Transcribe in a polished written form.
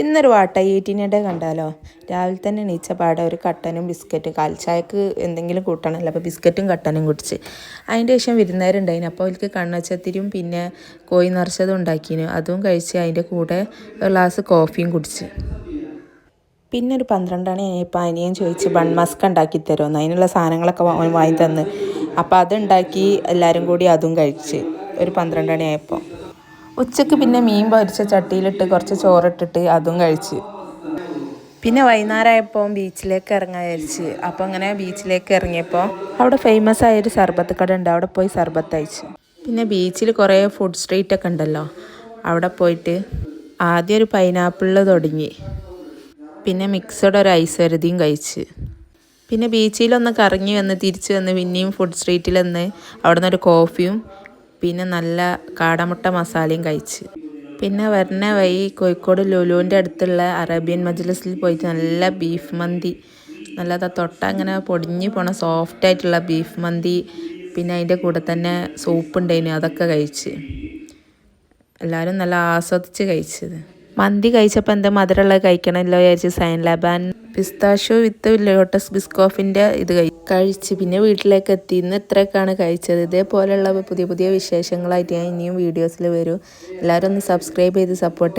ഇന്നൊരു വാട്ട ഈറ്റിനിടെ കണ്ടാലോ. രാവിലെ തന്നെ എണീച്ച പാടെ ഒരു കട്ടനും ബിസ്ക്കറ്റ്, കാൽച്ചായക്ക് എന്തെങ്കിലും കൂട്ടണമല്ലോ, അപ്പോൾ ബിസ്ക്കറ്റും കട്ടനും കുടിച്ച്. അതിൻ്റെ ശേഷം വിരുന്നേരമുണ്ടായിന്. അപ്പോൾ അവർക്ക് കണ്ണച്ചത്തിരിയും പിന്നെ കോഴി നിറച്ചതും ഉണ്ടാക്കിന്. അതും കഴിച്ച് അതിൻ്റെ കൂടെ ഒരു ഗ്ലാസ് കോഫിയും കുടിച്ച്. പിന്നെ ഒരു 12 മണി കഴിഞ്ഞപ്പോൾ അനിയൻ ചോദിച്ച് ബൺമസ്ക ഉണ്ടാക്കി തരുമെന്ന്. അതിനുള്ള സാധനങ്ങളൊക്കെ വാങ്ങി തന്ന്. അപ്പോൾ അതുണ്ടാക്കി എല്ലാവരും കൂടി അതും കഴിച്ച് ഒരു 12 മണി ആയപ്പോൾ. ഉച്ചക്ക് പിന്നെ മീൻ പൊരിച്ച ചട്ടിയിലിട്ട് കുറച്ച് ചോറിട്ടിട്ട് അതും കഴിച്ച്. പിന്നെ വൈകുന്നേരമായപ്പോൾ ബീച്ചിലേക്ക് ഇറങ്ങാൻ വിചാരിച്ച്. അപ്പോൾ അങ്ങനെ ബീച്ചിലേക്ക് ഇറങ്ങിയപ്പോൾ അവിടെ ഫേമസ് ആയൊരു സർബത്ത് കട ഉണ്ട്. അവിടെ പോയി സർബത്ത് അയച്ചു. പിന്നെ ബീച്ചിൽ കുറേ ഫുഡ് സ്ട്രീറ്റൊക്കെ ഉണ്ടല്ലോ. അവിടെ പോയിട്ട് ആദ്യം ഒരു പൈനാപ്പിളിൽ തുടങ്ങി. പിന്നെ മിക്സഡ് ഒരു ഐസ് വരുതിയും കഴിച്ച്. പിന്നെ ബീച്ചിലൊന്ന് കറങ്ങി വന്ന് തിരിച്ച് വന്ന് പിന്നെയും ഫുഡ് സ്ട്രീറ്റിൽ നിന്ന് അവിടെ നിന്നൊരു കോഫിയും പിന്നെ നല്ല കാടമുട്ട മസാലയും കഴിച്ച്. പിന്നെ വരുന്ന വഴി കോഴിക്കോട് ലുലുവിൻ്റെ അടുത്തുള്ള അറേബ്യൻ മജ്ലിസിൽ പോയിട്ട് നല്ല ബീഫ് മന്തി, നല്ല തൊട്ട അങ്ങനെ പൊടിഞ്ഞ് പോണ സോഫ്റ്റായിട്ടുള്ള ബീഫ് മന്തി, പിന്നെ അതിൻ്റെ കൂടെ തന്നെ സൂപ്പ് ഉണ്ടായിന്, അതൊക്കെ കഴിച്ച്. എല്ലാവരും നല്ല ആസ്വദിച്ച് കഴിച്ചത്. മന്തി കഴിച്ചപ്പോൾ എന്താ മധുരമുള്ളത് കഴിക്കണമല്ലോ വിചാരിച്ച് സൈൻ ലബാൻ പിസ്താഷ്യോ വിത്ത് ലോട്ടസ് ബിസ്കോഫിൻ്റെ ഇത് കഴിച്ച്. പിന്നെ വീട്ടിലേക്ക് എത്തി. ഇന്ന് ഇത്രയൊക്കെയാണ് കഴിച്ചത്. ഇതേപോലെയുള്ള പുതിയ പുതിയ വിശേഷങ്ങളായിട്ട് ഞാൻ ഇനിയും വീഡിയോസിൽ വരും. എല്ലാവരും ഒന്ന് സബ്സ്ക്രൈബ് ചെയ്ത് സപ്പോർട്ട്